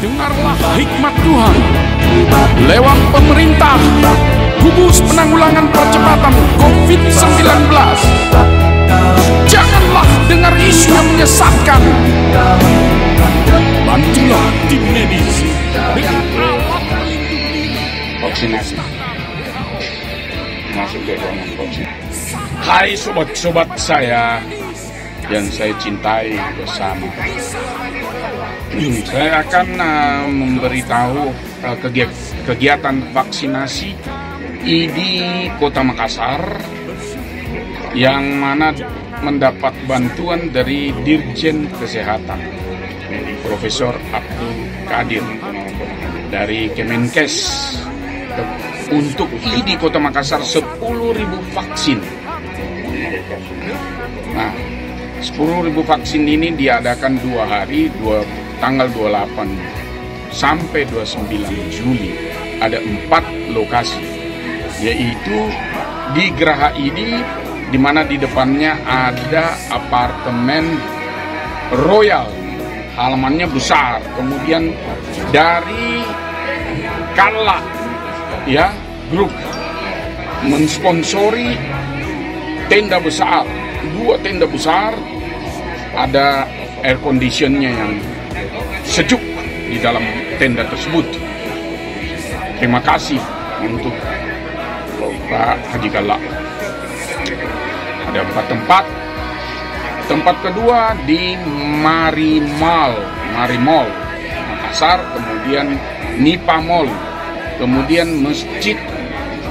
Dengarlah hikmat Tuhan lewat pemerintah, gugus penanggulangan percepatan COVID-19. Janganlah dengar isu yang menyesatkan. Bantulah tim medis dengan alat pelindung diri. Vaksinasi masuk ke ruangan vaksinasi. Hai sobat-sobat saya yang saya cintai bersama, saya akan memberitahu kegiatan vaksinasi di Kota Makassar yang mana mendapat bantuan dari Dirjen Kesehatan Profesor Abdul Qadir dari Kemenkes untuk di Kota Makassar 10.000 vaksin. Nah, 10.000 vaksin ini diadakan 2 hari, tanggal 28 sampai 29 Juli. Ada 4 lokasi, yaitu di Geraha ini, di mana di depannya ada apartemen Royal, halamannya besar. Kemudian dari Kala, ya, grup mensponsori tenda besar, 2 tenda besar, ada air conditionnya yang sejuk di dalam tenda tersebut. Terima kasih untuk Pak Haji Kala. Ada 4 tempat. Tempat kedua di Marimall Makassar, kemudian Nipa Mall, kemudian Masjid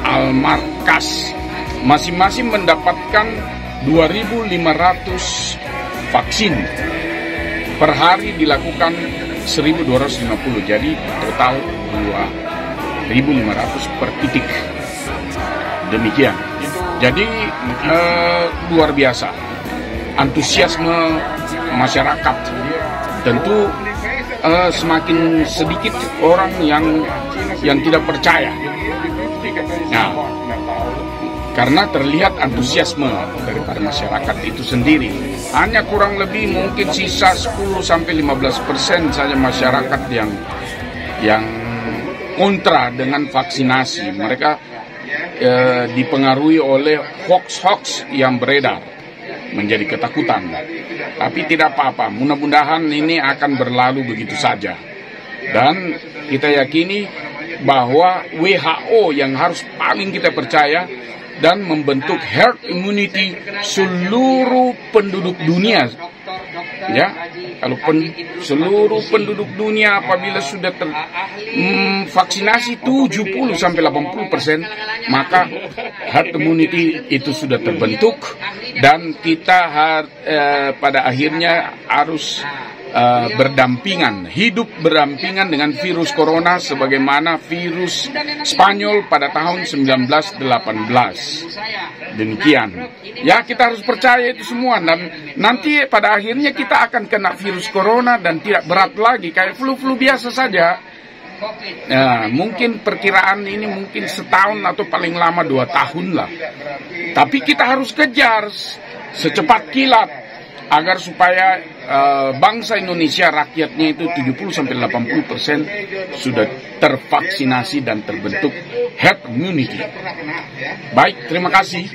Al-Markas. Masing-masing mendapatkan 2.500 vaksin. Per hari dilakukan 1.250, jadi total 2.500 per titik. Demikian. Jadi luar biasa antusiasme masyarakat. Tentu semakin sedikit orang yang tidak percaya. Nah, karena terlihat antusiasme daripada masyarakat itu sendiri. Hanya kurang lebih mungkin sisa 10-15% saja masyarakat yang kontra dengan vaksinasi. Mereka dipengaruhi oleh hoax yang beredar, menjadi ketakutan. Tapi tidak apa-apa, mudah-mudahan ini akan berlalu begitu saja. Dan kita yakini bahwa WHO yang harus paling kita percaya dan membentuk herd immunity seluruh penduduk dunia. Ya, kalau seluruh penduduk dunia apabila sudah vaksinasi 70-80%, maka herd immunity itu sudah terbentuk dan kita pada akhirnya harus hidup berdampingan dengan virus corona sebagaimana virus Spanyol pada tahun 1918. Demikian. Ya, kita harus percaya itu semua, dan nanti pada akhirnya kita akan kena virus corona dan tidak berat lagi, kayak flu-flu biasa saja. Nah, mungkin perkiraan ini mungkin setahun atau paling lama 2 tahun lah. Tapi kita harus kejar secepat kilat agar supaya bangsa Indonesia, rakyatnya itu 70-80% sudah tervaksinasi dan terbentuk herd immunity. Baik, terima kasih.